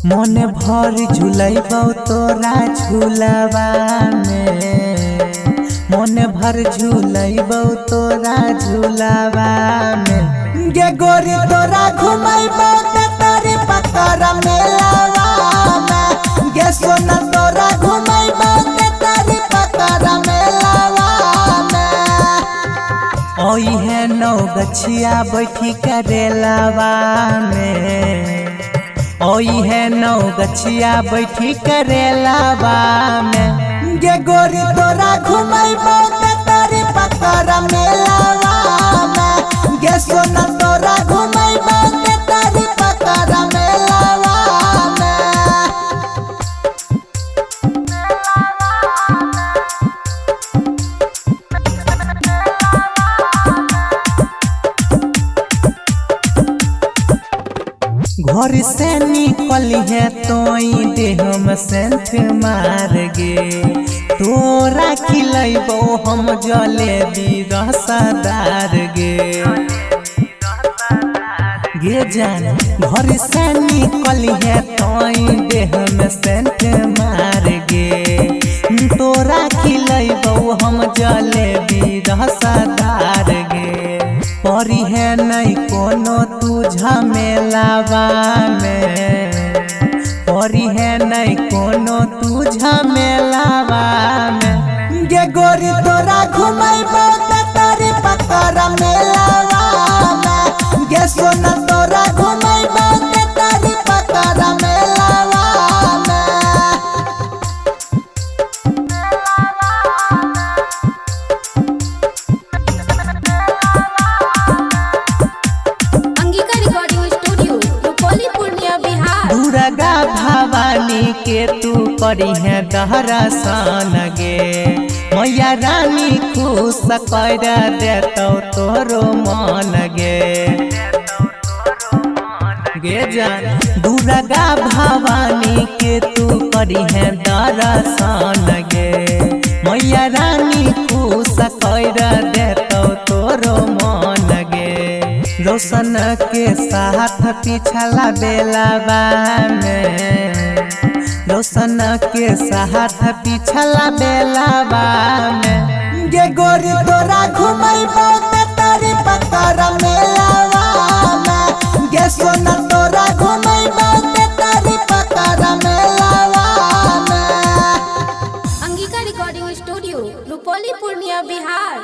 मन भर झूलबौ तोरा झूलवा में, मन भर झूलबौ तोरा झूलवा में। गे गोरी तोरा घुमैबौ तेतरी पकड़ मेलावा में, गे सोना तोरा घुमैबौ तेतरी पकड़ मेलावा में। ओई है नौ गछिया बैठी करेलावा में, ओई है नौ गछिया बैठी करेलावा में। गे गोरी तोरा घुमैबौ तेतरी पकड़ मेलावा में, गे सोना तोरा घुमैबौ तेतरी पकड़ मेलावा में। घर से निकली है तोई देह में सेंथ मार गे, तोरा खिलैबौ हम जलेबी रसदार गे। गे जान घर से निकली है तोई देह में सेंथ मार गे, तोरा खिलैबौ हम जलेबी रसदार गे। परी है नहीं कोनो तू झमेलावा में, परी है नहीं कोनो तू झमेलावा में। गे गोरी तोरा घुमैबौ तेतरी पकड़ मेलावा में, गे सोना तोरा घुमैबौ तेतरी पकड़ मेलावा में। दुर्गा भवानी के तू करी है दर्शन गे, मैया रानी खुश कर देतौ तोरो मन गे। गे जान दुर्गा भवानी के तू करी है दर्शन गे, मैया रानी खुश कर देतौ तोरो मन गे। रोशन के साथ पिछला बेलावा में, रोशन के साथ पिछला बेलावा में। गे गोरी तोरा घुमैबौ तेतरी पकड़ मेलावा में, गे सोना तोरा घुमैबौ तेतरी पकड़ मेलावा में। Angika recording studio Rupauli Purnia Bihar.